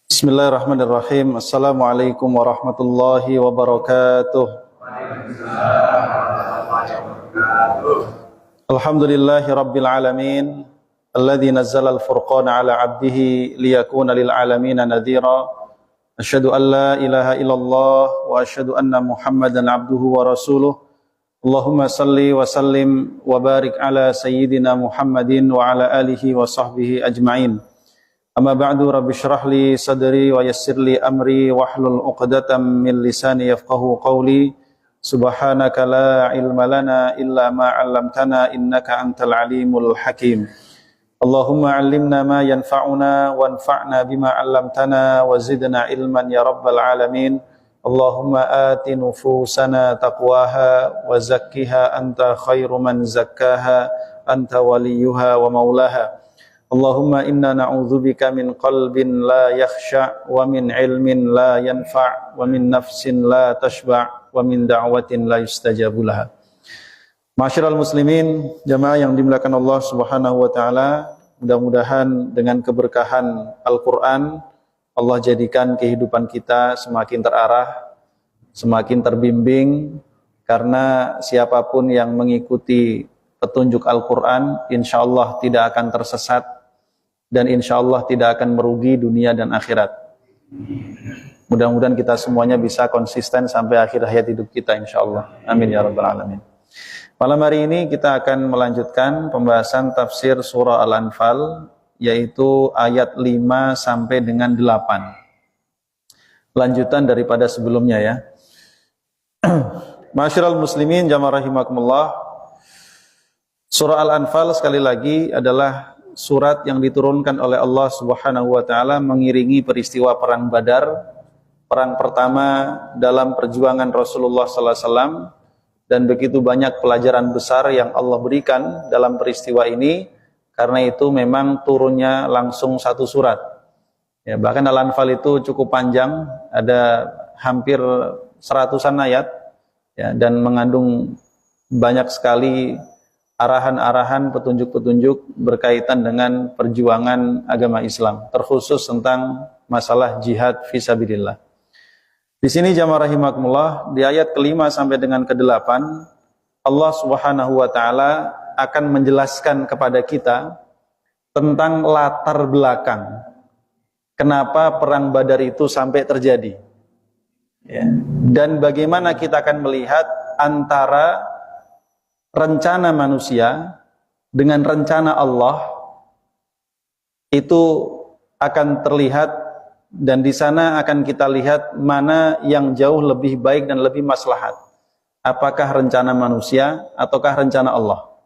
Bismillahirrahmanirrahim. Assalamualaikum warahmatullahi wabarakatuh. Alhamdulillahi rabbil alamin alladzi nazzala al-furqana ala 'abdihi liyakuna lil alamin nadhira. Asyhadu an la ilaha illallah wa asyhadu anna Muhammadan 'abduhu wa rasuluh. Allahumma salli wa sallim wa barik ala sayyidina Muhammadin wa ala alihi wa sahbihi ajma'in. Amma ba'du, rabbi syrah li sadri wa yassir li amri wahlul 'uqdatam min lisani yafqahu qawli. Subhanaka la ilma lana illa ma 'allamtana innaka antal alimul hakim. Allahumma 'allimna ma yanfa'una wanfa'na bima 'allamtana wa zidna ilman ya rabbal alamin. Allahumma ati nufusana taqwaha wa zakkiha anta khairu man zakkaha anta waliyuha wa maulaha. Allahumma inna na'udzubika min qalbin la yakhsha wa min ilmin la yanfa' wa min nafsin la tashba' wa min da'watin la yustajabu laha. Ma'asyiral muslimin, jamaah yang dimuliakan Allah Subhanahu wa taala, mudah-mudahan dengan keberkahan Al-Qur'an Allah jadikan kehidupan kita semakin terarah, semakin terbimbing, karena siapapun yang mengikuti petunjuk Al-Qur'an insyaallah tidak akan tersesat dan insyaallah tidak akan merugi dunia dan akhirat. Mudah-mudahan kita semuanya bisa konsisten sampai akhir hayat hidup kita insyaallah. Amin ya rabbal alamin. Malam hari ini kita akan melanjutkan pembahasan tafsir surah Al-Anfal, yaitu ayat 5 sampai dengan 8. Lanjutan daripada sebelumnya ya. Ma'asyiral muslimin jamaah rahimakumullah. Surah Al-Anfal sekali lagi adalah surat yang diturunkan oleh Allah Subhanahu wa taala mengiringi peristiwa perang Badar, perang pertama dalam perjuangan Rasulullah sallallahu alaihi wasallam, dan begitu banyak pelajaran besar yang Allah berikan dalam peristiwa ini. Karena itu memang turunnya langsung satu surat. Ya, bahkan Al-Anfal itu cukup panjang, ada hampir 100-an ayat ya, dan mengandung banyak sekali arahan-arahan, petunjuk-petunjuk berkaitan dengan perjuangan agama Islam, terkhusus tentang masalah jihad fisabilillah. Di sini jamaah rahimakumullah, di ayat ke-5 sampai dengan ke-8, Allah Subhanahu wa taala akan menjelaskan kepada kita tentang latar belakang kenapa perang Badar itu sampai terjadi. Ya. Dan bagaimana kita akan melihat antara rencana manusia dengan rencana Allah itu akan terlihat, dan di sana akan kita lihat mana yang jauh lebih baik dan lebih maslahat. Apakah rencana manusia ataukah rencana Allah?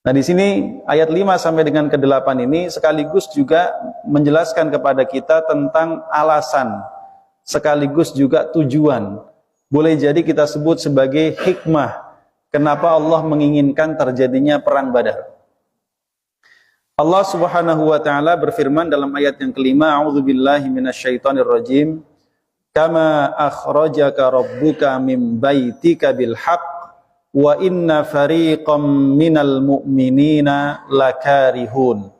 Nah, di sini ayat 5 sampai dengan ke-8 ini sekaligus juga menjelaskan kepada kita tentang alasan sekaligus juga tujuan. Boleh jadi kita sebut sebagai hikmah kenapa Allah menginginkan terjadinya perang Badar. Allah Subhanahu wa taala berfirman dalam ayat yang kelima, a'udzubillahi minasyaitonirrajim, kama akhrajaka rabbuka min baitika bil haqq wa inna fariqam minal mu'minina lakarihun.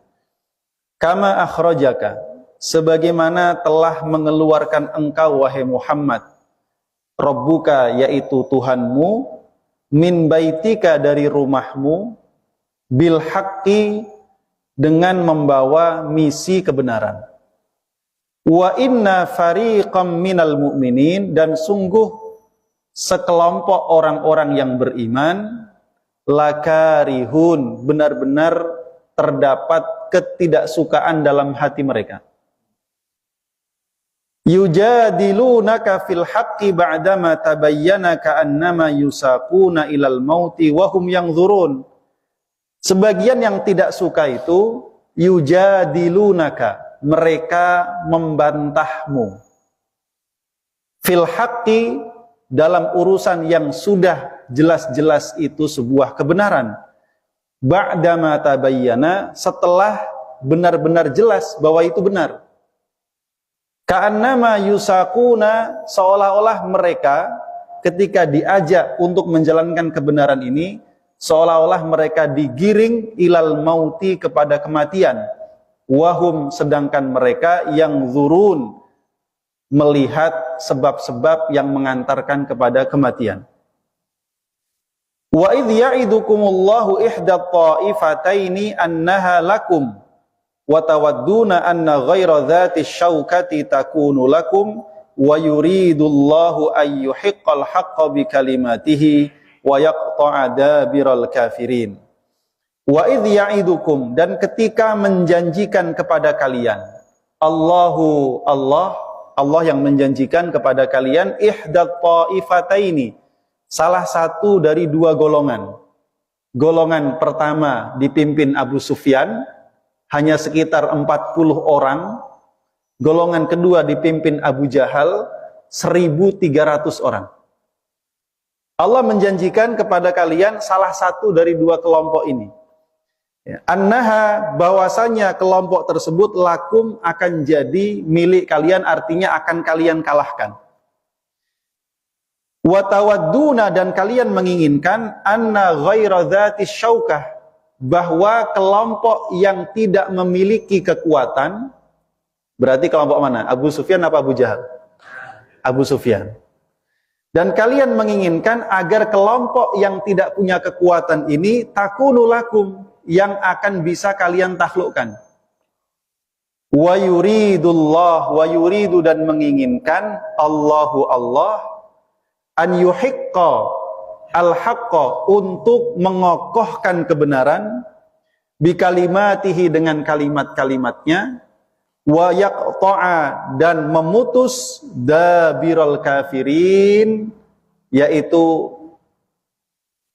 Kama akhrajaka, sebagaimana telah mengeluarkan engkau wahai Muhammad, rabbuka yaitu Tuhanmu, min baitika dari rumahmu, bil haqqi dengan membawa misi kebenaran. Wa inna fariqam minal mu'minin, dan sungguh sekelompok orang-orang yang beriman, lakarihun, benar-benar terdapat ketidaksukaan dalam hati mereka. Yujadilunaka fil haqqi ba'dama tabayyana ka'annama yusaquna ilal mauti wa hum yanzurun. Sebagian yang tidak suka itu yujadilunaka, mereka membantahmu, fil haqqi, dalam urusan yang sudah jelas-jelas itu sebuah kebenaran, ba'dama tabayyana, setelah benar-benar jelas bahwa itu benar. Ka'annama yusaquna, seolah-olah mereka ketika diajak untuk menjalankan kebenaran ini, seolah-olah mereka digiring ilal mauti, kepada kematian. wahum sedangkan mereka yang zurun melihat sebab-sebab yang mengantarkan kepada kematian. Wa idh ya'idukumullahu ihda ta'ifataini annaha lakum wa tawadduna anna ghaira dhati syaukati takunu lakum wa yuridullahu an yuhiqqal haqqa bi kalimatihi wa yaqta'a dabiral kafirin. Wa idh ya'idukum, dan ketika menjanjikan kepada kalian, Allah yang menjanjikan kepada kalian ihda ta'ifataini, salah satu dari dua golongan. Golongan pertama dipimpin Abu Sufyan, hanya sekitar 40 orang. Golongan kedua dipimpin Abu Jahal, 1.300 orang. Allah menjanjikan kepada kalian salah satu dari dua kelompok ini. Annaha, bahwasanya kelompok tersebut lakum akan jadi milik kalian, artinya akan kalian kalahkan. Wa tawadduna, dan kalian menginginkan anna ghaira dzati syaukah, bahwa kelompok yang tidak memiliki kekuatan, berarti kelompok mana? Abu Sufyan apa Abu Jahal? Abu Sufyan. Dan kalian menginginkan agar kelompok yang tidak punya kekuatan ini takunu lakum, yang akan bisa kalian taklukkan. Wa yuridu, dan menginginkan Allah an yuhiqqa al-haqqa, untuk mengokohkan kebenaran, bi kalimatihi, dengan kalimat-kalimatnya, wa yaqta'a, dan memutus dabiral kafirin, yaitu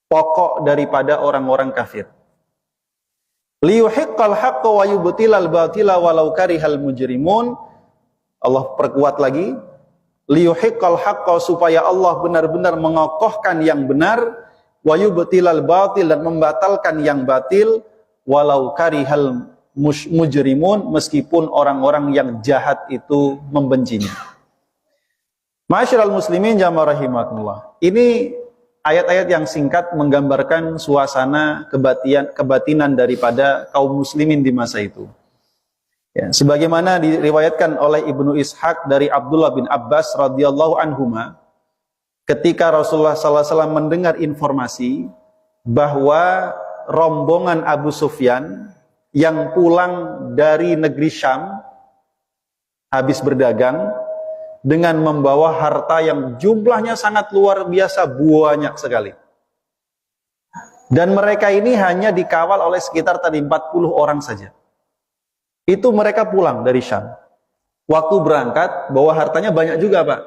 pokok daripada orang-orang kafir. Liyuhiqqal haqqa wa yubtilal batila walau karihal mujrimun. Allah perkuat lagi, liyuhiqqal haqqa, supaya Allah benar-benar mengokohkan yang benar, wa yubtilal batil, dan membatalkan yang batil, walau karihal mujrimun, meskipun orang-orang yang jahat itu membencinya. Ma'asyiral muslimin jamaah rahimakumullah. Ini ayat-ayat yang singkat menggambarkan suasana kebatinan daripada kaum muslimin di masa itu. Ya, sebagaimana diriwayatkan oleh Ibnu Ishaq dari Abdullah bin Abbas radhiyallahu anhuma, ketika Rasulullah SAW mendengar informasi bahwa rombongan Abu Sufyan yang pulang dari negeri Syam habis berdagang dengan membawa harta yang jumlahnya sangat luar biasa, banyak sekali. Dan mereka ini hanya dikawal oleh sekitar tadi 40 orang saja. Itu mereka pulang dari Syam. Waktu berangkat, bawa hartanya banyak juga, Pak.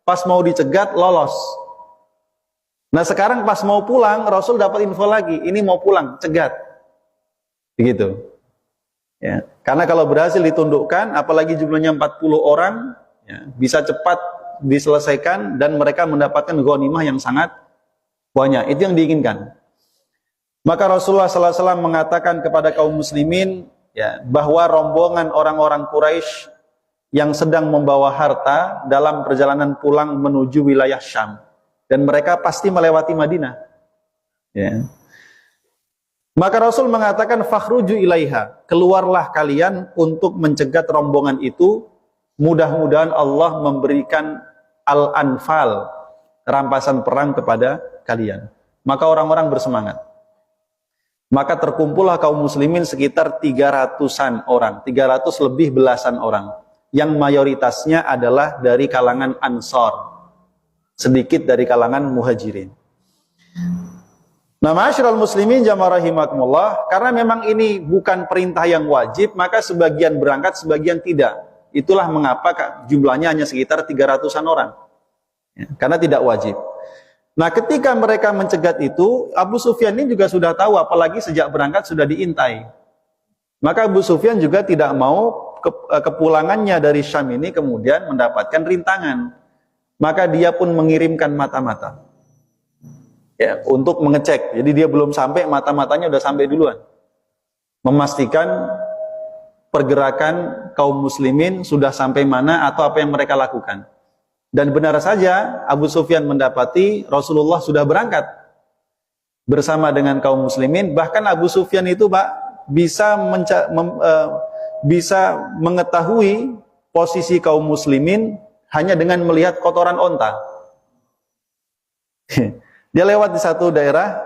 Pas mau dicegat, lolos. Nah sekarang pas mau pulang, Rasul dapat info lagi, ini mau pulang, cegat. Begitu. Ya. Karena kalau berhasil ditundukkan, apalagi jumlahnya 40 orang, ya, bisa cepat diselesaikan dan mereka mendapatkan ghanimah yang sangat banyak. Itu yang diinginkan. Maka Rasulullah SAW mengatakan kepada kaum muslimin, ya, bahwa rombongan orang-orang Quraisy yang sedang membawa harta dalam perjalanan pulang menuju wilayah Syam, dan mereka pasti melewati Madinah. Ya. Maka Rasul mengatakan, fakhruju ilaiha, keluarlah kalian untuk mencegat rombongan itu. Mudah-mudahan Allah memberikan al-anfal, rampasan perang kepada kalian. Maka orang-orang bersemangat. Maka terkumpullah kaum muslimin sekitar 300-an orang, 300 lebih belasan orang, yang mayoritasnya adalah dari kalangan Ansar, sedikit dari kalangan Muhajirin. Nah, ma'asyiral muslimin jamaah rahimakumullah, karena memang ini bukan perintah yang wajib, maka sebagian berangkat, sebagian tidak. Itulah mengapa jumlahnya hanya sekitar 300-an orang. Ya, karena tidak wajib. Nah, ketika mereka mencegat itu, Abu Sufyan ini juga sudah tahu, apalagi sejak berangkat sudah diintai. Maka Abu Sufyan juga tidak mau kepulangannya dari Syam ini kemudian mendapatkan rintangan. Maka dia pun mengirimkan mata-mata, ya, untuk mengecek. Jadi dia belum sampai, mata-matanya sudah sampai duluan, memastikan pergerakan kaum muslimin sudah sampai mana atau apa yang mereka lakukan. Dan benar saja Abu Sufyan mendapati Rasulullah sudah berangkat bersama dengan kaum muslimin. Bahkan Abu Sufyan itu, Pak, bisa mengetahui posisi kaum muslimin hanya dengan melihat kotoran onta. Dia lewat di satu daerah,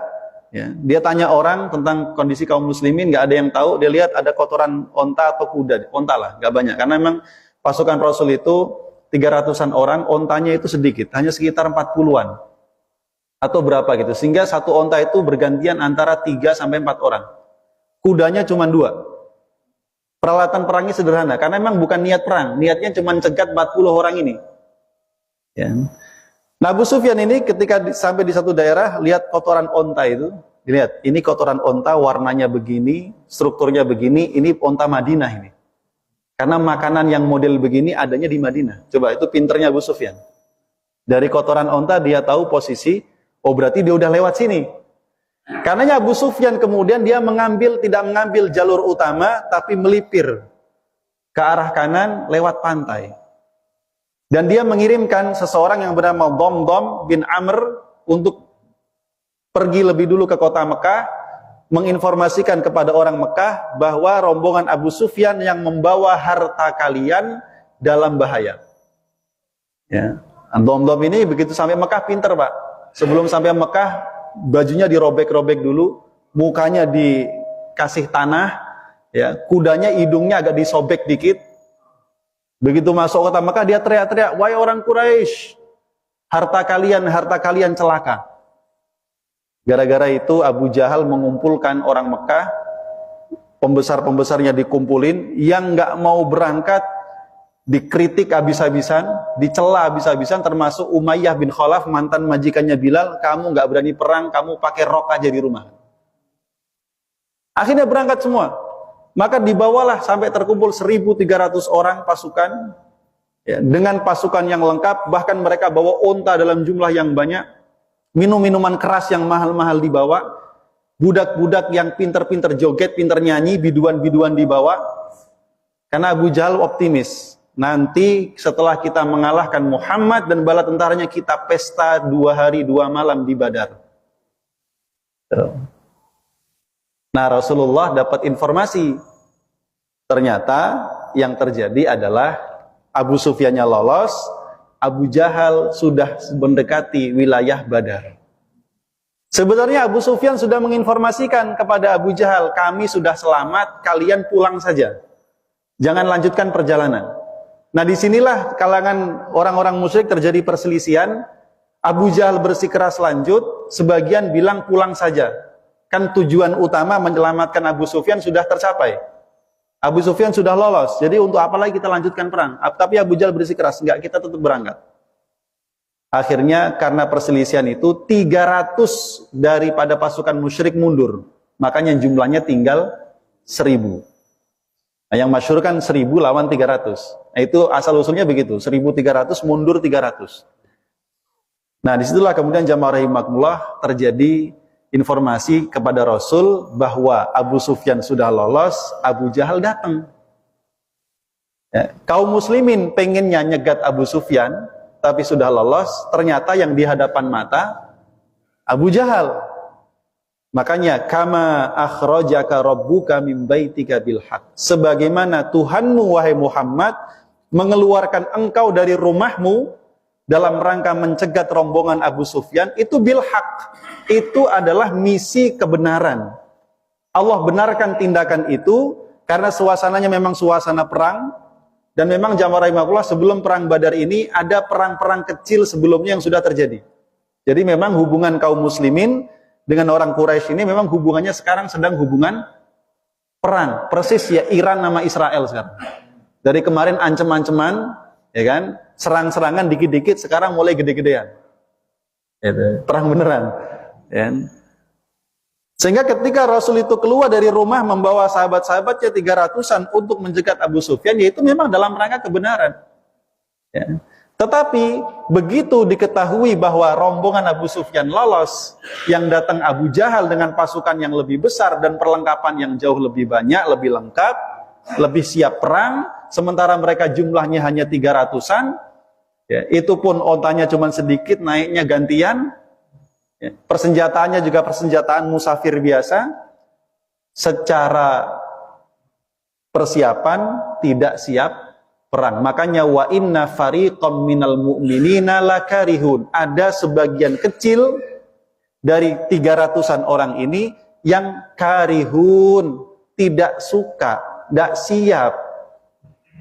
ya, dia tanya orang tentang kondisi kaum muslimin, nggak ada yang tahu. Dia lihat ada kotoran onta atau kuda, onta lah, nggak banyak. Karena memang pasukan Rasul itu 300-an orang, ontanya itu sedikit, hanya sekitar 40-an atau berapa gitu. Sehingga satu onta itu bergantian antara 3 sampai 4 orang. Kudanya cuma 2. Peralatan perangnya sederhana, karena memang bukan niat perang, niatnya cuma cegat 40 orang ini. Ya. Nah, Abu Sufyan ini ketika sampai di satu daerah, lihat kotoran onta itu, dilihat, ini kotoran onta, warnanya begini, strukturnya begini, ini onta Madinah ini. Karena makanan yang model begini adanya di Madinah. Coba, itu pinternya Abu Sufyan. Dari kotoran onta dia tahu posisi, oh berarti dia udah lewat sini. Karenanya Abu Sufyan kemudian dia tidak mengambil jalur utama, tapi melipir ke arah kanan lewat pantai. Dan dia mengirimkan seseorang yang bernama Dhamdham bin Amr untuk pergi lebih dulu ke kota Mekah, menginformasikan kepada orang Mekah bahwa rombongan Abu Sufyan yang membawa harta kalian dalam bahaya. Ya. Dhamdham ini begitu sampai Mekah pinter, Pak. Sebelum sampai Mekah, bajunya dirobek-robek dulu, mukanya dikasih tanah, ya, kudanya hidungnya agak disobek dikit. Begitu masuk kota Mekah dia teriak-teriak, "Wahai orang Quraisy, harta kalian celaka." Gara-gara itu Abu Jahal mengumpulkan orang Mekah, pembesar-pembesarnya dikumpulin, yang nggak mau berangkat dikritik habis-habisan, dicela habis-habisan, termasuk Umayyah bin Khalaf, mantan majikannya Bilal, "Kamu nggak berani perang, kamu pakai rok aja di rumah." Akhirnya berangkat semua. Maka dibawalah sampai terkumpul 1.300 orang pasukan, ya, dengan pasukan yang lengkap, bahkan mereka bawa onta dalam jumlah yang banyak, minum-minuman keras yang mahal-mahal dibawa, budak-budak yang pinter-pinter joget, pinter nyanyi, biduan-biduan dibawa. Karena Abu Jahal optimis, nanti setelah kita mengalahkan Muhammad dan bala tentaranya, kita pesta 2 hari 2 malam di Badar. Nah, Rasulullah dapat informasi. Ternyata yang terjadi adalah Abu Sufyannya lolos, Abu Jahal sudah mendekati wilayah Badar. Sebenarnya Abu Sufyan sudah menginformasikan kepada Abu Jahal, "Kami sudah selamat, kalian pulang saja. Jangan lanjutkan perjalanan." Nah, disinilah kalangan orang-orang musyrik terjadi perselisihan. Abu Jahal bersikeras lanjut, sebagian bilang pulang saja. Kan tujuan utama menyelamatkan Abu Sufyan sudah tercapai. Abu Sufyan sudah lolos, jadi untuk apa lagi kita lanjutkan perang? Tapi Abu Jahal bersikeras, enggak, kita tetap berangkat. Akhirnya karena perselisihan itu 300 daripada pasukan musyrik mundur. Makanya jumlahnya tinggal 1.000. Nah, yang masyhur kan 1.000 lawan 300. Nah, itu asal-usulnya begitu, 1.300 mundur 300. Nah, disitulah kemudian jamaah rahimakumullah terjadi informasi kepada Rasul bahwa Abu Sufyan sudah lolos, Abu Jahal datang. Ya, kaum muslimin pengennya nyegat Abu Sufyan, tapi sudah lolos, ternyata yang di hadapan mata Abu Jahal. Makanya kama akhrajaka rabbuka min baitika bil haq. Sebagaimana Tuhanmu wahai Muhammad mengeluarkan engkau dari rumahmu dalam rangka mencegat rombongan Abu Sufyan, itu bil haq. Itu adalah misi kebenaran. Allah benarkan tindakan itu karena suasananya memang suasana perang, dan memang jamaah rahimahullah sebelum perang Badar ini ada perang-perang kecil sebelumnya yang sudah terjadi. Jadi memang hubungan kaum muslimin dengan orang Quraisy ini memang hubungannya sekarang sedang hubungan perang. Persis ya Iran sama Israel sekarang. Dari kemarin ancem-anceman, ya kan, serang-serangan dikit-dikit, sekarang mulai gede-gedean. Perang beneran. Ya. Sehingga ketika Rasul itu keluar dari rumah membawa sahabat-sahabatnya 300-an untuk mencegat Abu Sufyan, yaitu memang dalam rangka kebenaran. Ya. Tetapi begitu diketahui bahwa rombongan Abu Sufyan lolos, yang datang Abu Jahal dengan pasukan yang lebih besar dan perlengkapan yang jauh lebih banyak, lebih lengkap, lebih siap perang, sementara mereka jumlahnya hanya 300-an, ya, itu pun ontanya cuma sedikit, naiknya gantian. Ya, persenjataannya juga persenjataan musafir biasa. Secara persiapan tidak siap perang. Makanya wa inna fariqam minal mu'minina lakarihun. Ada sebagian kecil dari 300-an orang ini yang karihun, tidak suka, tidak siap.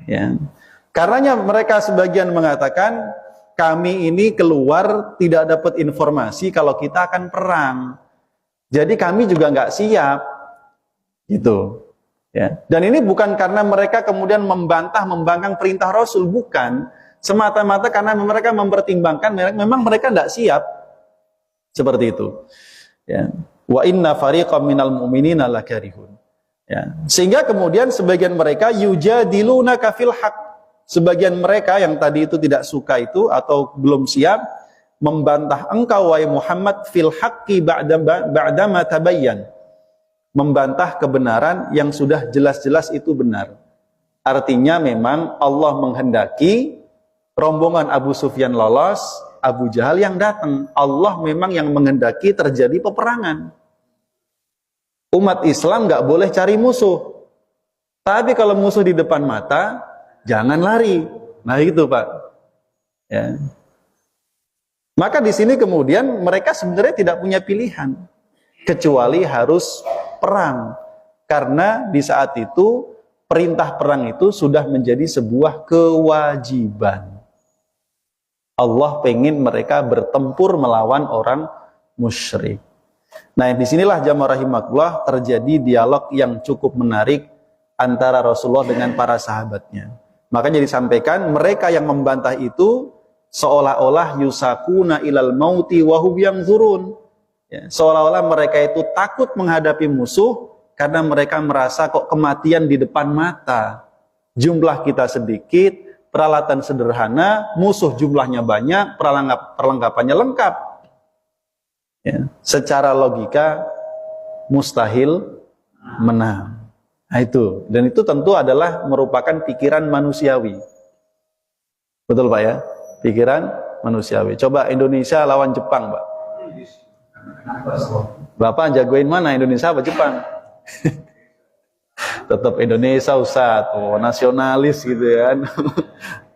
Ya. Karenanya mereka sebagian mengatakan, kami ini keluar tidak dapat informasi kalau kita akan perang. Jadi kami juga nggak siap. Gitu. Ya. Dan ini bukan karena mereka kemudian membangkang perintah Rasul, bukan. Semata-mata karena mereka mempertimbangkan memang mereka tidak siap. Seperti itu. Ya. Wa inna fariqam minal mu'minina lakarihun. Ya. Sehingga kemudian sebagian mereka yujadilunaka fil haq. Sebagian mereka yang tadi itu tidak suka itu atau belum siap membantah engkau wahai Muhammad fil haqqi ba'dama tabayyan. Membantah kebenaran yang sudah jelas-jelas itu benar. Artinya memang Allah menghendaki rombongan Abu Sufyan lolos, Abu Jahal yang datang. Allah memang yang menghendaki terjadi peperangan. Umat Islam nggak boleh cari musuh. Tapi kalau musuh di depan mata, jangan lari. Nah itu Pak. Ya. Maka di sini kemudian mereka sebenarnya tidak punya pilihan. Kecuali harus perang. Karena di saat itu, perintah perang itu sudah menjadi sebuah kewajiban. Allah pengen mereka bertempur melawan orang musyrik. Nah, disinilah jamaah rahimakumullah terjadi dialog yang cukup menarik antara Rasulullah dengan para sahabatnya. Makanya disampaikan mereka yang membantah itu seolah-olah yusakuna ilal mauti wahum yanzurun. Ya, seolah-olah mereka itu takut menghadapi musuh karena mereka merasa kok kematian di depan mata. Jumlah kita sedikit, peralatan sederhana, musuh jumlahnya banyak, perlengkapannya lengkap. Ya, secara logika mustahil menang. Nah itu, dan itu tentu adalah merupakan pikiran manusiawi. Betul Pak ya? Pikiran manusiawi. Coba Indonesia lawan Jepang, Pak. Bapak jagoin mana, Indonesia apa Jepang? Tetap Indonesia Ustaz, nasionalis gitu kan.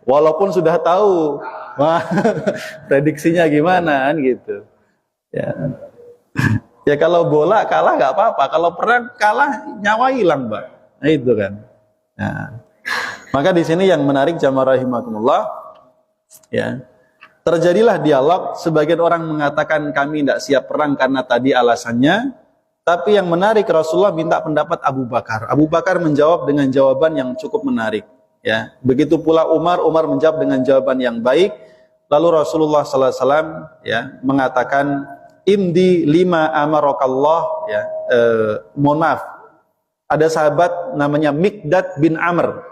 Walaupun sudah tahu prediksinya gimana kan gitu. Ya. Ya kalau bola kalah nggak apa-apa, kalau perang kalah nyawa hilang, Mbak. Nah itu kan. Nah, maka di sini yang menarik jamaah rahimakumullah, ya. Terjadilah dialog, sebagian orang mengatakan kami tidak siap perang karena tadi alasannya, tapi yang menarik Rasulullah minta pendapat Abu Bakar. Abu Bakar menjawab dengan jawaban yang cukup menarik. Ya, begitu pula Umar menjawab dengan jawaban yang baik. Lalu Rasulullah SAW ya mengatakan imdi lima amarakallah ya. Mohon maaf, ada sahabat namanya Miqdad bin Amr.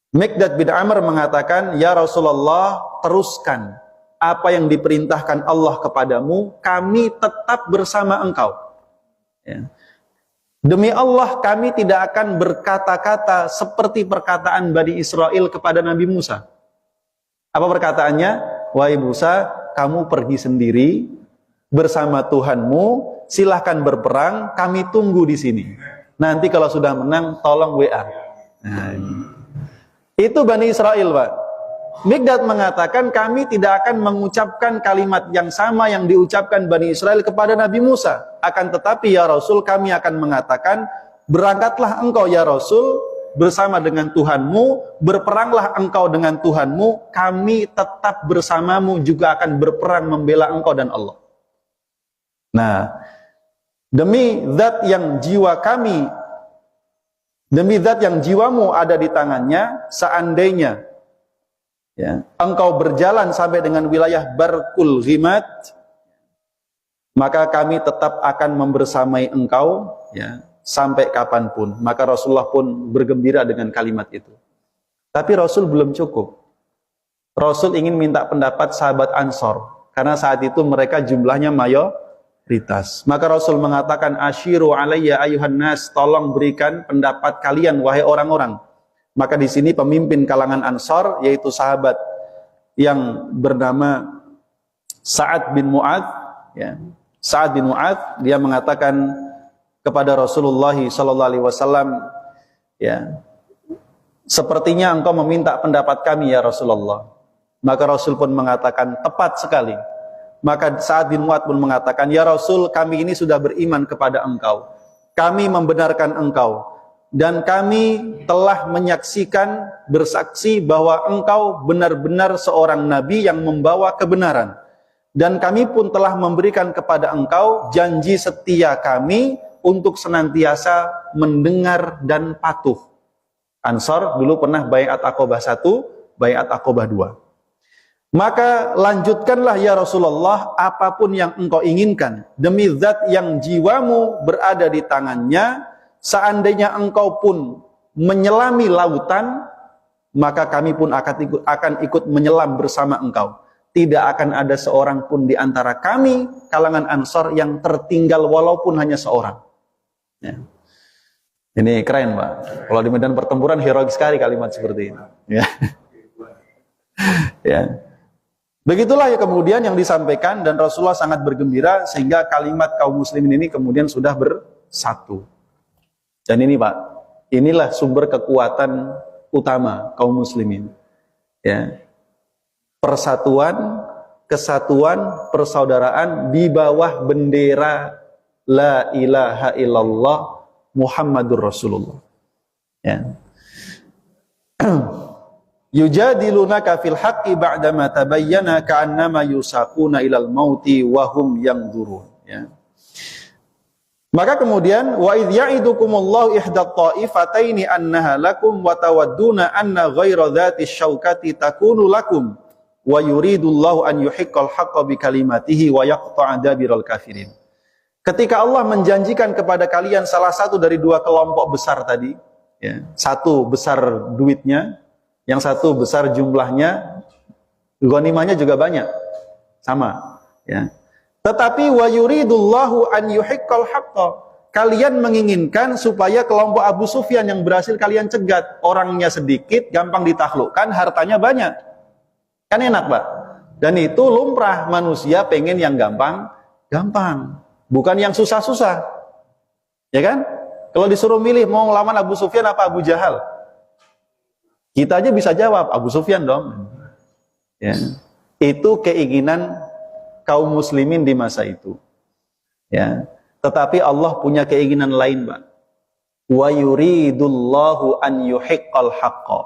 Miqdad bin Amr mengatakan, ya Rasulullah, teruskan apa yang diperintahkan Allah kepadamu, kami tetap bersama engkau. Ya. Demi Allah, kami tidak akan berkata-kata seperti perkataan Bani Israel kepada Nabi Musa. Apa perkataannya? Wahai Musa, kamu pergi sendiri bersama Tuhanmu, silahkan berperang, kami tunggu di sini. Nanti kalau sudah menang, tolong WA. Nah, itu Bani Israel, Pak. Miqdad mengatakan kami tidak akan mengucapkan kalimat yang sama yang diucapkan Bani Israel kepada Nabi Musa. Akan tetapi ya Rasul, kami akan mengatakan, berangkatlah engkau ya Rasul bersama dengan Tuhanmu, berperanglah engkau dengan Tuhanmu, kami tetap bersamamu juga akan berperang membela engkau dan Allah. Nah, demi zat yang jiwa kami, demi zat yang jiwamu ada di tangannya, seandainya ya, engkau berjalan sampai dengan wilayah Barkul Ghimat, maka kami tetap akan membersamai engkau ya, sampai kapanpun. Maka Rasulullah pun bergembira dengan kalimat itu. Tapi Rasul belum cukup. Rasul ingin minta pendapat sahabat Ansor, karena saat itu mereka jumlahnya mayoritas. Maka Rasul mengatakan, asyiru alayya ayuhan nas, tolong berikan pendapat kalian wahai orang-orang. Maka di sini pemimpin kalangan Ansor, yaitu sahabat yang bernama Sa'ad bin Mu'adz, ya. Sa'ad bin Mu'adz, dia mengatakan kepada Rasulullah SAW, Ya. Sepertinya engkau meminta pendapat kami ya Rasulullah. Maka Rasul pun mengatakan, tepat sekali. Maka Sa'ad bin Mu'adz pun mengatakan, ya Rasul, kami ini sudah beriman kepada engkau. Kami membenarkan engkau. Dan kami telah menyaksikan, bersaksi bahwa engkau benar-benar seorang nabi yang membawa kebenaran. Dan kami pun telah memberikan kepada engkau janji setia kami untuk senantiasa mendengar dan patuh. Ansor dulu pernah baiat Aqobah 1, baiat Aqobah 2. Maka lanjutkanlah ya Rasulullah apapun yang engkau inginkan. Demi zat yang jiwamu berada di tangannya, seandainya engkau pun menyelami lautan, maka kami pun akan ikut menyelam bersama engkau. Tidak akan ada seorang pun di antara kami, kalangan Ansor, yang tertinggal walaupun hanya seorang. Ya. Ini keren Pak. Kalau di medan pertempuran heroik sekali kalimat seperti ini. Ya. Ya. Begitulah ya kemudian yang disampaikan, dan Rasulullah sangat bergembira sehingga kalimat kaum muslimin ini kemudian sudah bersatu. Dan ini Pak, inilah sumber kekuatan utama kaum muslimin. Ya. Persatuan, kesatuan, persaudaraan di bawah bendera la ilaha illallah Muhammadur Rasulullah. Ya. Yujadilunaka fil haqqi ba'dama tabayyana ka'annama yusaquna ilal mauti wa hum yanzurun. Ya. Maka kemudian wa idh ya'idukumullahu ihdat ta'ifataini annaha lakum wa tawadduna anna ghaira dzati syaukati takunu lakum wa yuridullahu an yuhiqqal haqqa bi kalimatihi wa yaqta'a dabiral kafirin. Ketika Allah menjanjikan kepada kalian salah satu dari dua kelompok besar tadi, ya, satu besar duitnya, yang satu besar jumlahnya, ghanimahnya juga banyak, sama. Ya. Tetapi wa yuridullahu an yuhiqqal haqqa. Kalian menginginkan supaya kelompok Abu Sufyan yang berhasil kalian cegat, orangnya sedikit, gampang ditaklukkan, hartanya banyak. Kan enak Pak. Dan itu lumrah, manusia pengen yang gampang, bukan yang susah-susah. Ya kan? Kalau disuruh milih mau ngelawan Abu Sufyan apa Abu Jahal? Kita aja bisa jawab Abu Sufyan dong. Ya. Itu keinginan kaum muslimin di masa itu. Ya. Tetapi Allah punya keinginan lain, Pak. Wa yuridullahu an yuhiqqal haqqa.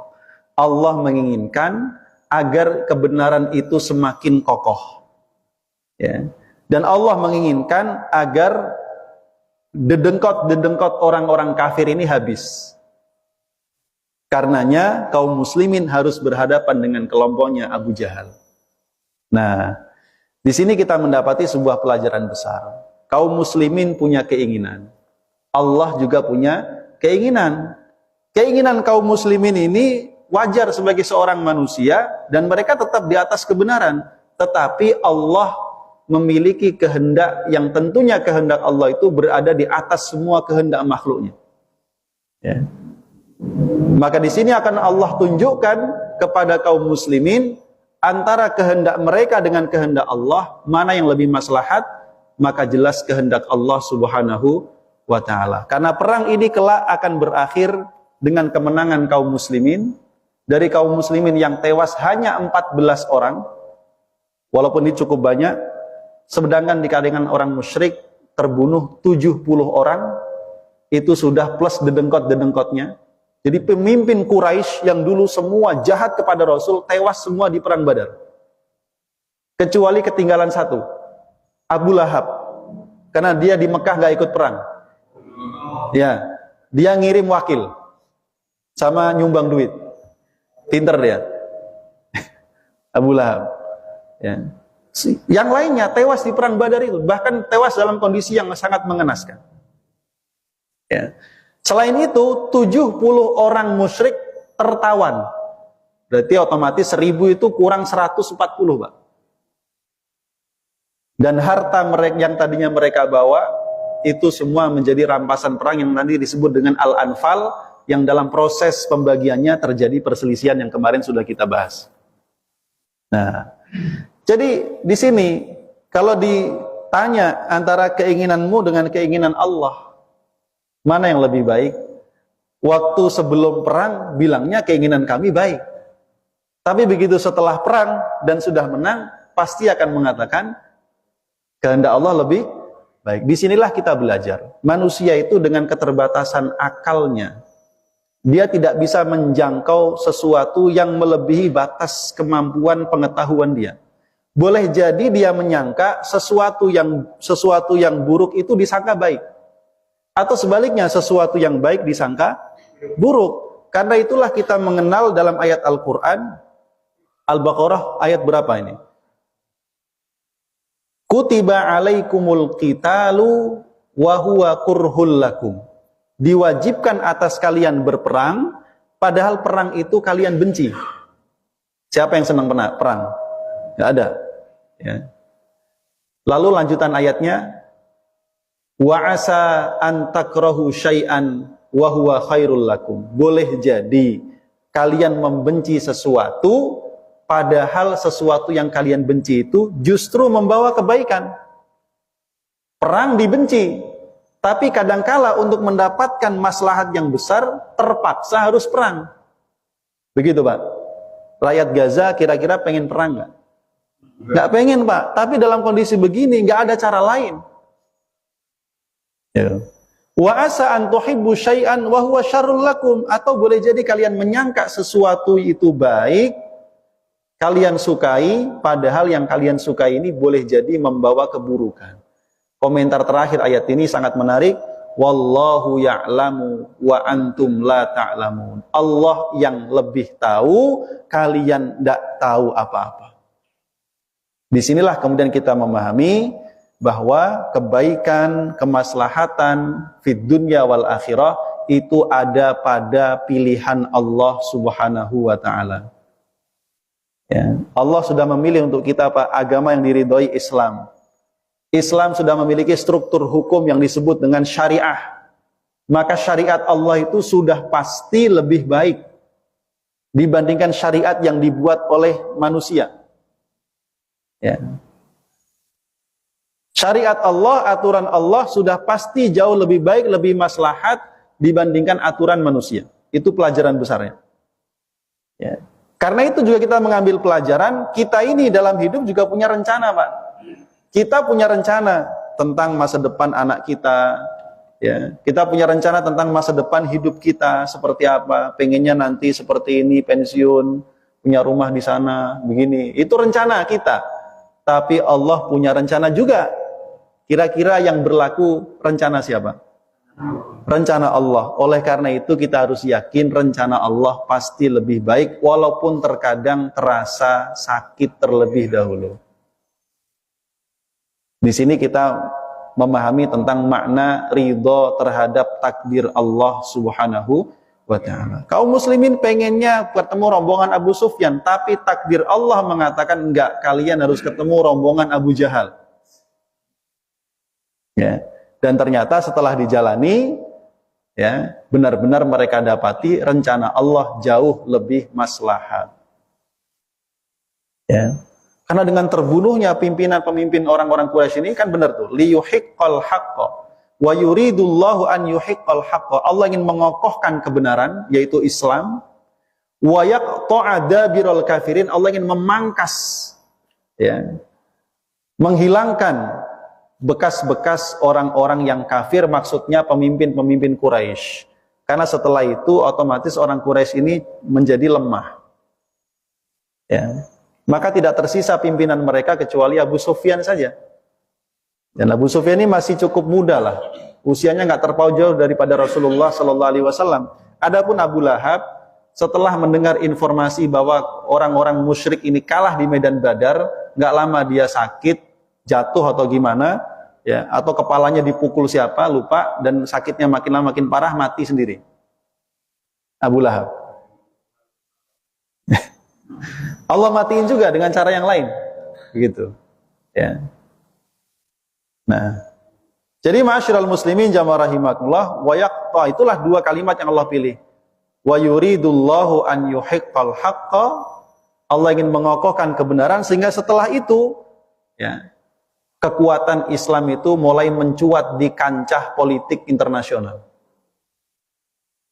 Allah menginginkan agar kebenaran itu semakin kokoh. Ya. Dan Allah menginginkan agar dedengkot orang-orang kafir ini habis. Karenanya kaum muslimin harus berhadapan dengan kelompoknya Abu Jahal. Nah, di sini kita mendapati sebuah pelajaran besar. Kaum muslimin punya keinginan. Allah juga punya keinginan. Keinginan kaum muslimin ini wajar sebagai seorang manusia dan mereka tetap di atas kebenaran. Tetapi Allah memiliki kehendak yang tentunya kehendak Allah itu berada di atas semua kehendak makhluknya. Ya. Maka di sini akan Allah tunjukkan kepada kaum muslimin antara kehendak mereka dengan kehendak Allah, mana yang lebih maslahat, maka jelas kehendak Allah Subhanahu wa taala. Karena perang ini kelak akan berakhir dengan kemenangan kaum muslimin. Dari kaum muslimin yang tewas hanya 14 orang, walaupun ini cukup banyak, sedangkan di kalangan orang musyrik terbunuh 70 orang, itu sudah plus dedengkot-dedengkotnya. Jadi pemimpin Quraisy yang dulu semua jahat kepada Rasul tewas semua di perang Badar. Kecuali ketinggalan satu, Abu Lahab. Karena dia di Mekah gak ikut perang. Ya, dia ngirim wakil sama nyumbang duit. Pinter dia. Abu Lahab. Ya. Yang lainnya tewas di perang Badar itu, bahkan tewas dalam kondisi yang sangat mengenaskan. Ya. Selain itu, 70 orang musyrik tertawan. Berarti otomatis 1000 itu kurang 140, Pak. Dan harta mereka yang tadinya mereka bawa, itu semua menjadi rampasan perang yang nanti disebut dengan Al-Anfal, yang dalam proses pembagiannya terjadi perselisihan yang kemarin sudah kita bahas. Nah, jadi di sini, kalau ditanya antara keinginanmu dengan keinginan Allah, mana yang lebih baik? Waktu sebelum perang bilangnya keinginan kami baik. Tapi begitu setelah perang dan sudah menang, pasti akan mengatakan kehendak Allah lebih baik. Disinilah kita belajar. Manusia itu dengan keterbatasan akalnya, dia tidak bisa menjangkau sesuatu yang melebihi batas kemampuan pengetahuan dia. Boleh jadi dia menyangka sesuatu yang buruk itu disangka baik. Atau sebaliknya, sesuatu yang baik disangka buruk. Karena itulah kita mengenal dalam ayat Al-Quran, Al-Baqarah ayat berapa ini? Kutiba alaikumul qitalu wa huwa kurhul lakum. Diwajibkan atas kalian berperang, padahal perang itu kalian benci. Siapa yang senang perang? Tidak ada. Ya. Lalu lanjutan ayatnya, wa asa an takrahu syai'an wa huwa khairul lakum. Boleh jadi kalian membenci sesuatu, padahal sesuatu yang kalian benci itu justru membawa kebaikan. Perang dibenci, tapi kadangkala untuk mendapatkan maslahat yang besar terpaksa harus perang. Begitu Pak. Rakyat Gaza kira-kira pengen perang nggak? Nggak pengen Pak. Tapi dalam kondisi begini nggak ada cara lain. Ya. Wa asa an tuhibbu syai'an wa huwa syarrul lakum. Atau boleh jadi kalian menyangka sesuatu itu baik, kalian sukai, padahal yang kalian sukai ini boleh jadi membawa keburukan. Komentar terakhir ayat ini sangat menarik. Wallahu ya'lamu wa antum la ta'lamun. Allah yang lebih tahu, kalian tidak tahu apa-apa. Disinilah kemudian kita memahami bahwa kebaikan, kemaslahatan fid dunya wal akhirah itu ada pada pilihan Allah Subhanahu wa ta'ala. Ya. Allah sudah memilih untuk kita agama yang diridhoi, Islam. Islam sudah memiliki struktur hukum yang disebut dengan syariah. Maka syariat Allah itu sudah pasti lebih baik dibandingkan syariat yang dibuat oleh manusia. Ya. Syariat Allah, aturan Allah sudah pasti jauh lebih baik, lebih maslahat dibandingkan aturan manusia. Itu pelajaran besarnya. Ya. Karena itu juga kita mengambil pelajaran, kita ini dalam hidup juga punya rencana, Pak. Kita punya rencana tentang masa depan anak kita, ya. Kita punya rencana tentang masa depan hidup kita seperti apa. Pengennya nanti seperti ini, pensiun, punya rumah di sana, begini. Itu rencana kita. Tapi Allah punya rencana juga. Kira-kira yang berlaku rencana siapa? Rencana Allah. Oleh karena itu kita harus yakin rencana Allah pasti lebih baik, walaupun terkadang terasa sakit terlebih dahulu. Di sini kita memahami tentang makna ridho terhadap takdir Allah Subhanahu wa ta'ala. Kaum muslimin pengennya ketemu rombongan Abu Sufyan, tapi takdir Allah mengatakan enggak, kalian harus ketemu rombongan Abu Jahal. Ya. Dan ternyata setelah dijalani, ya, benar-benar mereka dapati rencana Allah jauh lebih maslahat. Ya. Karena dengan terbunuhnya pimpinan-pemimpin orang-orang Quraisy ini kan benar tuh, liyuhiqqal haqqa wa yuridullahu an yuhiqqal haqqa. Allah ingin mengokohkan kebenaran yaitu Islam, wa yaqta'a dabiral kafirin. Allah ingin memangkas, ya, menghilangkan bekas-bekas orang-orang yang kafir, maksudnya pemimpin-pemimpin Quraisy. Karena setelah itu otomatis orang Quraisy ini menjadi lemah. Ya. Maka tidak tersisa pimpinan mereka kecuali Abu Sufyan saja. Dan Abu Sufyan ini masih cukup muda lah. Usianya nggak terpaut jauh daripada Rasulullah Sallallahu Alaihi Wasallam. Adapun Abu Lahab setelah mendengar informasi bahwa orang-orang musyrik ini kalah di medan Badar, nggak lama dia sakit, jatuh atau gimana, ya, atau kepalanya dipukul siapa lupa, dan sakitnya makin lama makin parah, mati sendiri. Abu Lahab. Allah matiin juga dengan cara yang lain, begitu. Ya. Nah, jadi ma'asyiral muslimin jamaah rahimakumullah, wa yaqta, itulah dua kalimat yang Allah pilih. Wa yuridullahu an yuhiqqal haqqa. Allah ingin mengokohkan kebenaran sehingga setelah itu, ya, kekuatan Islam itu mulai mencuat di kancah politik internasional.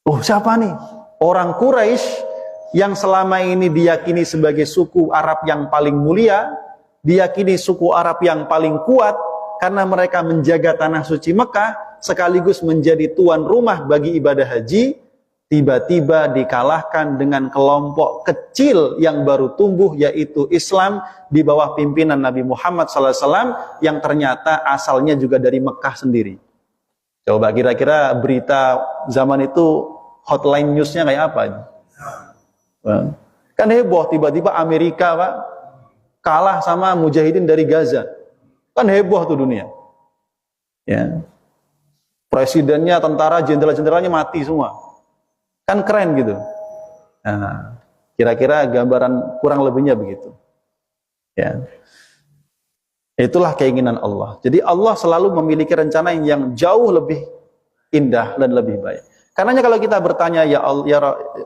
Oh, siapa nih? Orang Quraisy yang selama ini diyakini sebagai suku Arab yang paling mulia, diyakini suku Arab yang paling kuat karena mereka menjaga tanah suci Mekah sekaligus menjadi tuan rumah bagi ibadah haji, tiba-tiba dikalahkan dengan kelompok kecil yang baru tumbuh, yaitu Islam di bawah pimpinan Nabi Muhammad SAW yang ternyata asalnya juga dari Mekah sendiri. Coba kira-kira berita zaman itu hotline newsnya kayak apa? Kan heboh, tiba-tiba Amerika Pak kalah sama mujahidin dari Gaza. Kan heboh tuh dunia. Ya. Presidennya, tentara, jenderal-jenderalnya mati semua. Kan keren gitu. Nah, kira-kira gambaran kurang lebihnya begitu. Ya. Itulah keinginan Allah. Jadi Allah selalu memiliki rencana yang jauh lebih indah dan lebih baik. Karenanya kalau kita bertanya, ya Allah, ya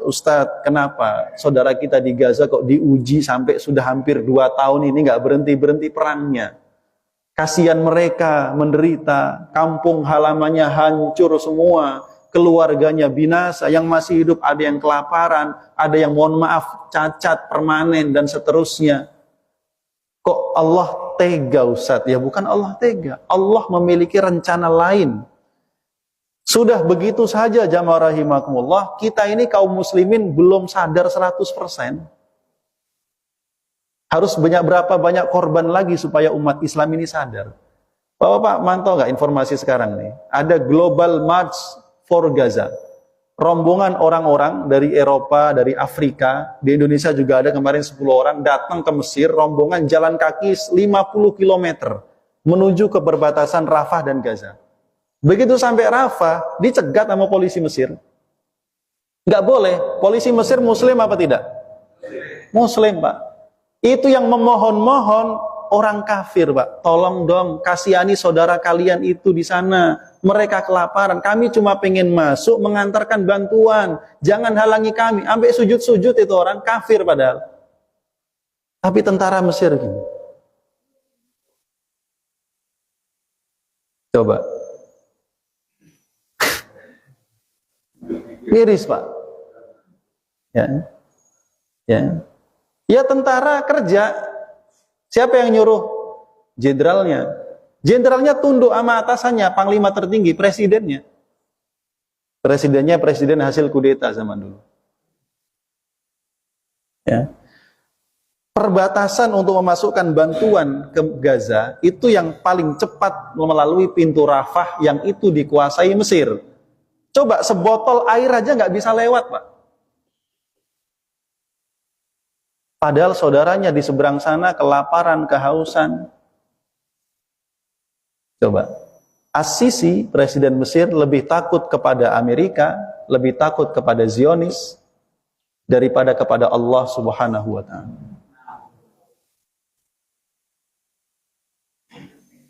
Ustadz, kenapa saudara kita di Gaza kok diuji sampai sudah hampir 2 tahun ini nggak berhenti-berhenti perangnya? Kasihan mereka menderita, kampung halamannya hancur semua, keluarganya binasa, yang masih hidup ada yang kelaparan, ada yang mohon maaf cacat permanen dan seterusnya. Kok Allah tega Ustadz? Ya bukan Allah tega, Allah memiliki rencana lain. Sudah begitu saja jamaah rahimakumullah, kita ini kaum muslimin belum sadar 100%. Harus berapa banyak korban lagi supaya umat Islam ini sadar. Bapak mantau nggak informasi sekarang nih? Ada Global March for Gaza. Rombongan orang-orang dari Eropa, dari Afrika, di Indonesia juga ada kemarin 10 orang datang ke Mesir, rombongan jalan kaki 50 km menuju ke perbatasan Rafah dan Gaza. Begitu sampai Rafah, dicegat sama polisi Mesir. Nggak boleh. Polisi Mesir Muslim apa tidak? Muslim, Pak. Itu yang memohon-mohon orang kafir, Pak. Tolong dong, kasihani saudara kalian itu di sana. Mereka kelaparan. Kami cuma pengen masuk mengantarkan bantuan. Jangan halangi kami. Sampai sujud-sujud itu orang kafir padahal. Tapi tentara Mesir gini. Coba. Miris, Pak. Ya. Ya. Ya tentara kerja. Siapa yang nyuruh? Jenderalnya. Jenderalnya tunduk sama atasannya, panglima tertinggi, presidennya. Presidennya presiden hasil kudeta zaman dulu. Ya. Perbatasan untuk memasukkan bantuan ke Gaza itu yang paling cepat melalui pintu Rafah yang itu dikuasai Mesir. Coba sebotol air aja nggak bisa lewat, Pak. Padahal saudaranya di seberang sana kelaparan, kehausan. Coba, As-Sisi, presiden Mesir, lebih takut kepada Amerika, lebih takut kepada Zionis daripada kepada Allah Subhanahu wa Ta'ala.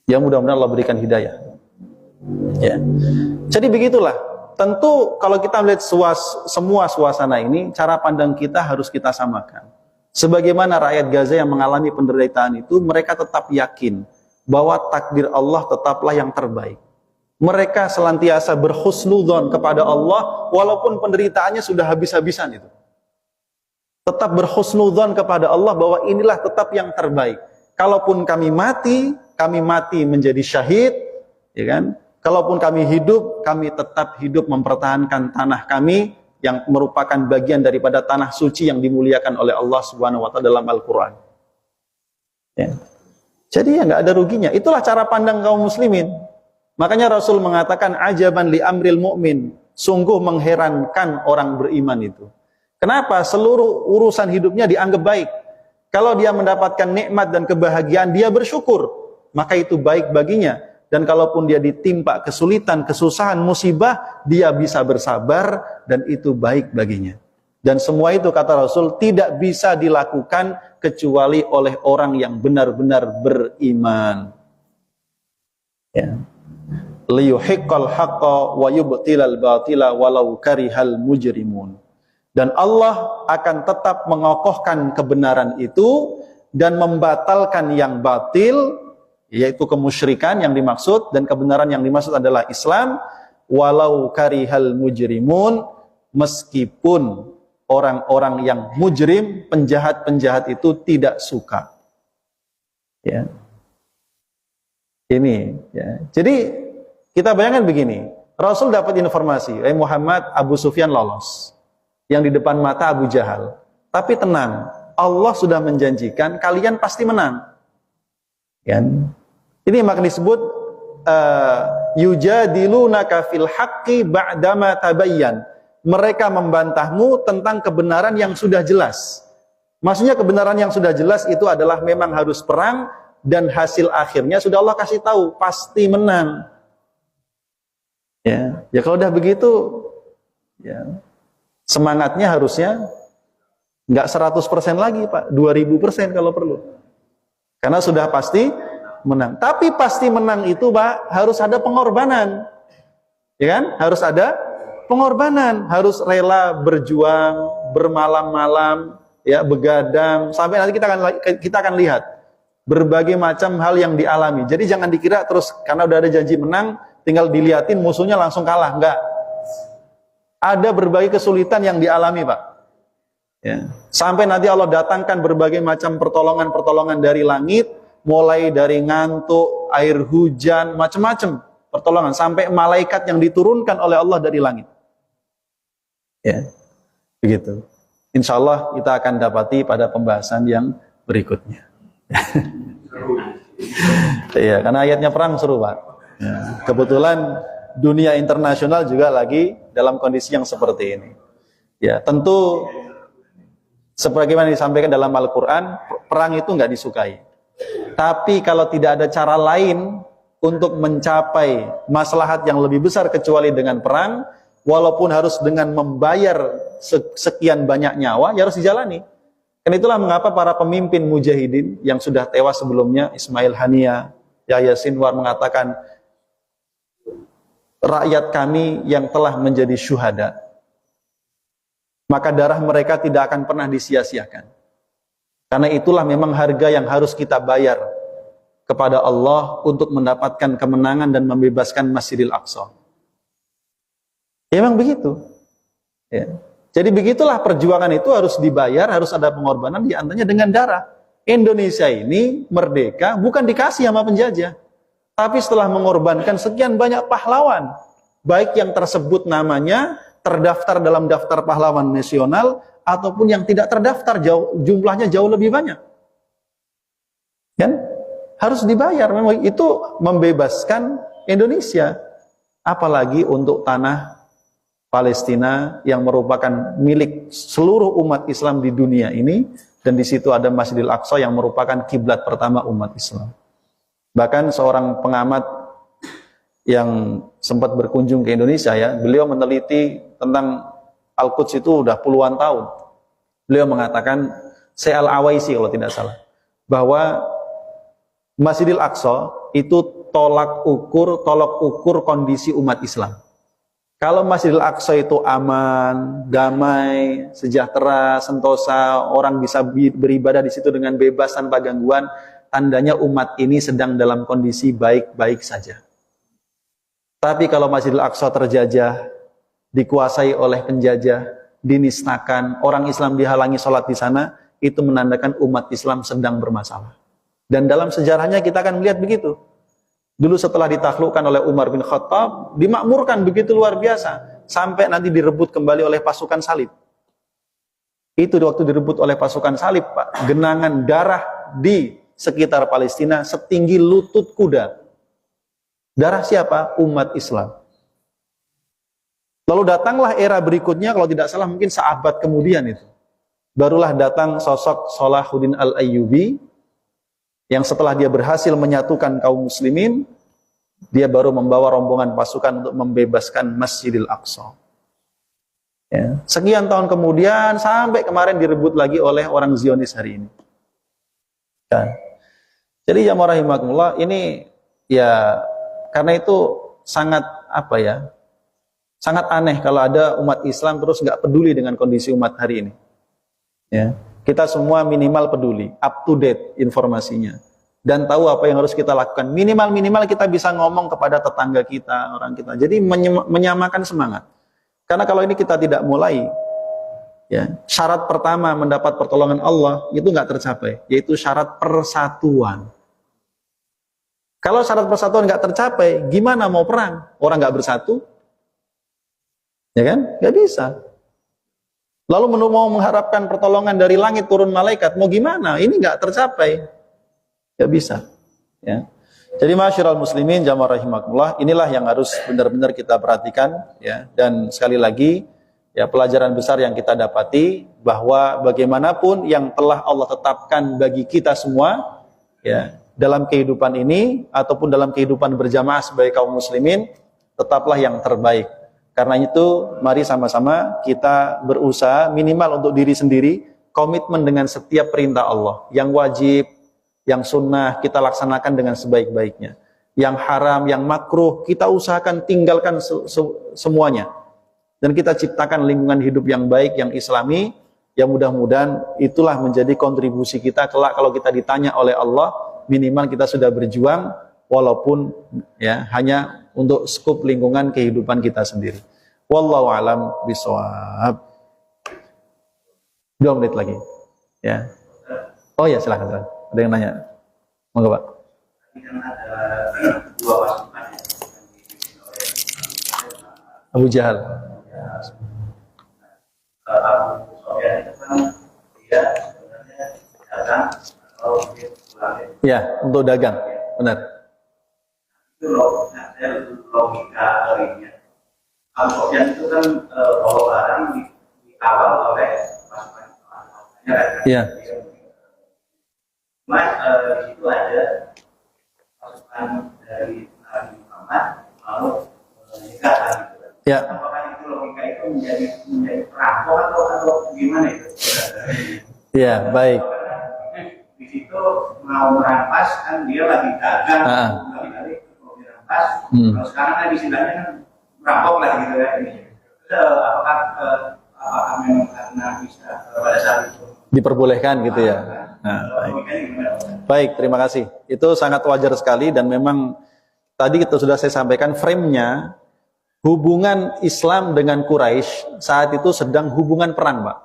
Ya mudah-mudahan Allah berikan hidayah. Ya. Jadi begitulah. Tentu kalau kita melihat semua suasana ini, cara pandang kita harus kita samakan. Sebagaimana rakyat Gaza yang mengalami penderitaan itu, mereka tetap yakin bahwa takdir Allah tetaplah yang terbaik. Mereka selantiasa berhusnudzon kepada Allah, walaupun penderitaannya sudah habis-habisan itu. Tetap berhusnudzon kepada Allah bahwa inilah tetap yang terbaik. Kalaupun kami mati menjadi syahid, ya kan? Kalaupun kami hidup, kami tetap hidup mempertahankan tanah kami yang merupakan bagian daripada tanah suci yang dimuliakan oleh Allah Subhanahu wa Ta'ala dalam Al-Quran. Ya. Jadi ya nggak ada ruginya. Itulah cara pandang kaum muslimin. Makanya Rasul mengatakan ajaban li amril mu'min. Sungguh mengherankan orang beriman itu. Kenapa? Seluruh urusan hidupnya dianggap baik. Kalau dia mendapatkan nikmat dan kebahagiaan, dia bersyukur. Maka itu baik baginya. Dan kalaupun dia ditimpa kesulitan, kesusahan, musibah, dia bisa bersabar dan itu baik baginya. Dan semua itu kata Rasul tidak bisa dilakukan kecuali oleh orang yang benar-benar beriman. Ya. Liyuhiqqal haqqa wa yubtilal batila walau karihal mujrimun. Dan Allah akan tetap mengokohkan kebenaran itu dan membatalkan yang batil, yaitu kemusyrikan yang dimaksud, dan kebenaran yang dimaksud adalah Islam, walau karihal mujrimun, meskipun orang-orang yang mujrim, penjahat-penjahat itu tidak suka. Ya. Ini ya. Jadi kita bayangkan begini, Rasul dapat informasi, Muhammad, Abu Sufyan lolos. Yang di depan mata Abu Jahal. Tapi tenang, Allah sudah menjanjikan kalian pasti menang. Ya. Ini maka disebut yujadilunaka fil haqqi ba'dama tabayyan. Mereka membantahmu tentang kebenaran yang sudah jelas. Maksudnya kebenaran yang sudah jelas itu adalah memang harus perang, dan hasil akhirnya sudah Allah kasih tahu, pasti menang. Ya kalau udah begitu, ya semangatnya harusnya nggak 100% lagi, Pak, 2000% kalau perlu. Karena sudah pasti menang. Tapi pasti menang itu, Pak, harus ada pengorbanan. Ya kan? Harus ada pengorbanan, harus rela berjuang, bermalam-malam, ya, begadang, sampai nanti kita akan lihat berbagai macam hal yang dialami. Jadi jangan dikira terus karena udah ada janji menang, tinggal diliatin musuhnya langsung kalah. Enggak. Ada berbagai kesulitan yang dialami, Pak. Ya. Sampai nanti Allah datangkan berbagai macam pertolongan-pertolongan dari langit, mulai dari ngantuk, air hujan, macam-macam pertolongan, sampai malaikat yang diturunkan oleh Allah dari langit. Ya. Begitu. Insya Allah kita akan dapati pada pembahasan yang berikutnya. Iya, karena ayatnya perang seru, Pak. Ya, kebetulan dunia internasional juga lagi dalam kondisi yang seperti ini. Ya, tentu sebagaimana disampaikan dalam Al-Quran, perang itu nggak disukai. Tapi kalau tidak ada cara lain untuk mencapai maslahat yang lebih besar kecuali dengan perang, walaupun harus dengan membayar sekian banyak nyawa, ya harus dijalani. Dan itulah mengapa para pemimpin mujahidin yang sudah tewas sebelumnya, Ismail Haniya, Yahya Sinwar mengatakan, rakyat kami yang telah menjadi syuhada, maka darah mereka tidak akan pernah disia-siakan. Karena itulah memang harga yang harus kita bayar kepada Allah untuk mendapatkan kemenangan dan membebaskan Masjidil Aqsa. Ya, memang begitu. Ya. Jadi begitulah perjuangan itu harus dibayar, harus ada pengorbanan, diantaranya dengan darah. Indonesia ini merdeka bukan dikasih sama penjajah, tapi setelah mengorbankan sekian banyak pahlawan, baik yang tersebut namanya terdaftar dalam daftar pahlawan nasional ataupun yang tidak terdaftar, jumlahnya jauh lebih banyak. Kan? Harus dibayar, memang itu membebaskan Indonesia, apalagi untuk tanah Palestina yang merupakan milik seluruh umat Islam di dunia ini, dan di situ ada Masjidil Aqsa yang merupakan kiblat pertama umat Islam. Bahkan seorang pengamat yang sempat berkunjung ke Indonesia, ya, beliau meneliti tentang Al-Quds itu udah puluhan tahun. Beliau mengatakan, Syekh Al-Awaisi kalau tidak salah, bahwa Masjidil Aqsa itu tolak ukur kondisi umat Islam. Kalau Masjidil Aqsa itu aman, damai, sejahtera, sentosa, orang bisa beribadah di situ dengan bebas tanpa gangguan, tandanya umat ini sedang dalam kondisi baik-baik saja. Tapi kalau Masjidil Aqsa terjajah, dikuasai oleh penjajah, dinistakan, orang Islam dihalangi sholat di sana, itu menandakan umat Islam sedang bermasalah. Dan dalam sejarahnya kita akan melihat begitu. Dulu setelah ditaklukkan oleh Umar bin Khattab, dimakmurkan begitu luar biasa, sampai nanti direbut kembali oleh pasukan salib. Itu waktu direbut oleh pasukan salib, Pak, genangan darah di sekitar Palestina setinggi lutut kuda. Darah siapa? Umat Islam. Lalu datanglah era berikutnya, kalau tidak salah mungkin seabad kemudian itu. Barulah datang sosok Salahuddin Al-Ayyubi, yang setelah dia berhasil menyatukan kaum muslimin, dia baru membawa rombongan pasukan untuk membebaskan Masjidil Aqsa. Ya. Sekian tahun kemudian, sampai kemarin direbut lagi oleh orang Zionis hari ini. Ya. Jadi jamaah rahimakumullah, ini ya karena itu sangat sangat aneh kalau ada umat Islam terus nggak peduli dengan kondisi umat hari ini. Ya. Kita semua minimal peduli, up to date informasinya, dan tahu apa yang harus kita lakukan. Minimal kita bisa ngomong kepada tetangga kita, orang kita. Jadi menyamakan semangat. Karena kalau ini kita tidak mulai, ya, syarat pertama mendapat pertolongan Allah itu nggak tercapai, yaitu syarat persatuan. Kalau syarat persatuan nggak tercapai, gimana mau perang? Orang nggak bersatu, ya kan? Nggak bisa. Lalu mau mengharapkan pertolongan dari langit turun malaikat, mau gimana? Ini nggak tercapai, nggak bisa. Ya. Jadi masyiral muslimin jamaah rahimakumullah, inilah yang harus benar-benar kita perhatikan, ya. Dan sekali lagi, ya, pelajaran besar yang kita dapati bahwa bagaimanapun yang telah Allah tetapkan bagi kita semua, ya, dalam kehidupan ini ataupun dalam kehidupan berjamaah sebagai kaum muslimin, tetaplah yang terbaik. Karena itu mari sama-sama kita berusaha minimal untuk diri sendiri, komitmen dengan setiap perintah Allah, yang wajib, yang sunnah kita laksanakan dengan sebaik-baiknya, yang haram, yang makruh kita usahakan tinggalkan semuanya, dan kita ciptakan lingkungan hidup yang baik, yang islami, yang mudah-mudahan itulah menjadi kontribusi kita kelak kalau kita ditanya oleh Allah, minimal kita sudah berjuang walaupun, ya, hanya untuk skup lingkungan kehidupan kita sendiri. Wallahu alam bishawab. 2 menit lagi, ya. Oh ya, silakan. Ada yang nanya? Monggo, Pak. Kan ada 2 pasukan yang Abu Jahal. Abu Sufyan itu kan dia sebenarnya dagang atau dia pulang. Ya, untuk dagang, benar. Itu loh, saya logika lainnya. Abu Sufyan itu kan bawa barang dikawal oleh pasukan. Iya. Cuma di situ ada pasukan dari Nabi Muhammad mau menikah gitu. Ya. Apakah itu logika itu menjadi perampok atau gimana itu? Ya, baik. Di situ mau merampas kan dia lagi dagang, lagi mau dirampas. Kalau sekarang kan istilahnya kan merampok lah gitu ya. Apakah memang karena bisa pada saat itu diperbolehkan gitu ya. Nah, baik, terima kasih. Itu sangat wajar sekali dan memang tadi itu sudah saya sampaikan frame-nya, hubungan Islam dengan Quraisy saat itu sedang hubungan perang, Pak.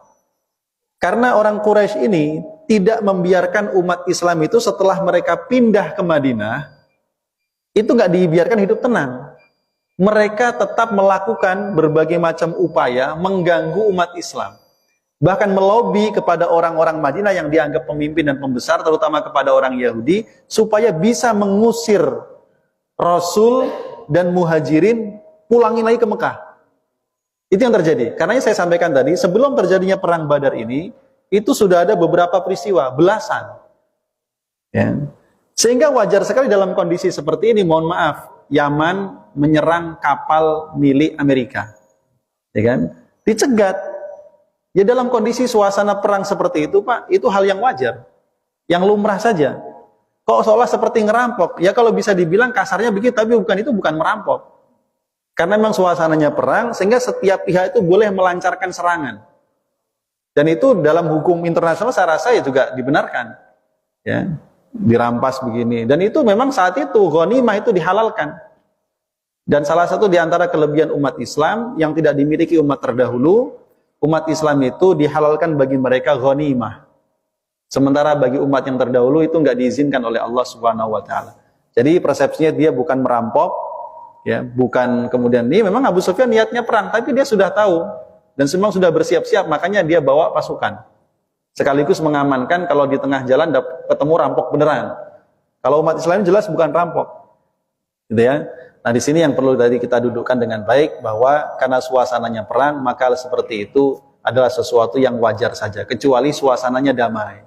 Karena orang Quraisy ini tidak membiarkan umat Islam itu setelah mereka pindah ke Madinah, itu nggak dibiarkan hidup tenang. Mereka tetap melakukan berbagai macam upaya mengganggu umat Islam. Bahkan melobi kepada orang-orang Madinah yang dianggap pemimpin dan pembesar, terutama kepada orang Yahudi, supaya bisa mengusir Rasul dan Muhajirin pulangin lagi ke Mekah. Itu yang terjadi. Karena saya sampaikan tadi, sebelum terjadinya perang Badar ini, itu sudah ada beberapa peristiwa, belasan. Ya. Sehingga wajar sekali dalam kondisi seperti ini, mohon maaf, Yaman menyerang kapal milik Amerika. Ya kan? Dicegat. Ya dalam kondisi suasana perang seperti itu, Pak, itu hal yang wajar. Yang lumrah saja. Kok seolah seperti ngerampok? Ya kalau bisa dibilang kasarnya begitu, tapi itu bukan merampok. Karena memang suasananya perang, sehingga setiap pihak itu boleh melancarkan serangan. Dan itu dalam hukum internasional saya rasa ya juga dibenarkan. Ya, dirampas begini. Dan itu memang saat itu ghanimah itu dihalalkan. Dan salah satu di antara kelebihan umat Islam yang tidak dimiliki umat terdahulu, umat Islam itu dihalalkan bagi mereka ghanimah. Sementara bagi umat yang terdahulu itu nggak diizinkan oleh Allah Subhanahu wa taala. Jadi persepsinya dia bukan merampok, ya, bukan kemudian ini memang Abu Sufyan niatnya perang, tapi dia sudah tahu dan memang sudah bersiap-siap, makanya dia bawa pasukan. Sekaligus mengamankan kalau di tengah jalan ketemu rampok beneran. Kalau umat Islam jelas bukan rampok. Gitu ya. Nah, di sini yang perlu tadi kita dudukkan dengan baik bahwa karena suasananya perang, maka seperti itu adalah sesuatu yang wajar saja, kecuali suasananya damai.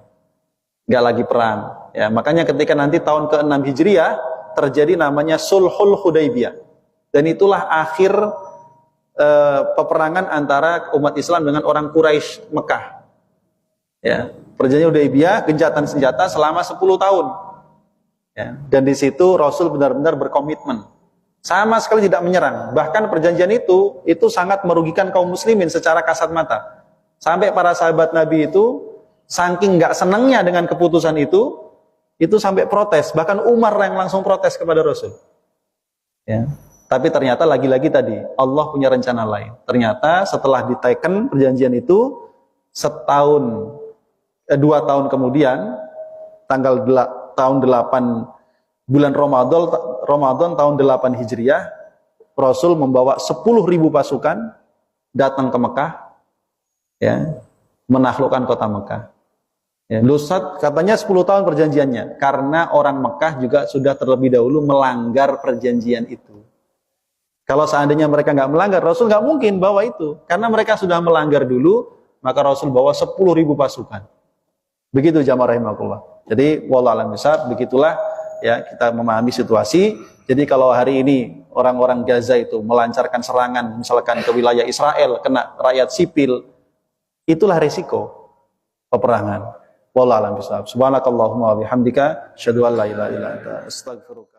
Nggak lagi perang. Ya, makanya ketika nanti tahun ke-6 Hijriah terjadi namanya Sulhul Hudaybiyah. Dan itulah akhir peperangan antara umat Islam dengan orang Quraisy Mekah. Ya, perjanjian Hudaybiyah, gencatan senjata selama 10 tahun. Ya, dan di situ Rasul benar-benar berkomitmen. Sama sekali tidak menyerang. Bahkan perjanjian itu sangat merugikan kaum muslimin secara kasat mata. Sampai para sahabat Nabi itu saking nggak senangnya dengan keputusan itu sampai protes. Bahkan Umar yang langsung protes kepada Rasul. Ya. Tapi ternyata lagi-lagi tadi Allah punya rencana lain. Ternyata setelah diteken perjanjian itu, 2 tahun kemudian, tahun 8 bulan Ramadan tahun 8 Hijriah, Rasul membawa 10.000 pasukan datang ke Mekah, ya, menaklukkan kota Mekah. Ya, Lusat katanya 10 tahun perjanjiannya, karena orang Mekah juga sudah terlebih dahulu melanggar perjanjian itu. Kalau seandainya mereka nggak melanggar, Rasul nggak mungkin bawa itu, karena mereka sudah melanggar dulu, maka Rasul bawa 10.000 pasukan. Begitu jamaah rahimakumullah. Jadi wallahu a'lam bishawab, begitulah ya kita memahami situasi. Jadi kalau hari ini orang-orang Gaza itu melancarkan serangan misalkan ke wilayah Israel, kena rakyat sipil, itulah resiko peperangan. Wallahu a'lam bishawab. Subhanakallahumma wa bihamdika, asyhadu an la ilaha illa anta, astaghfiruka.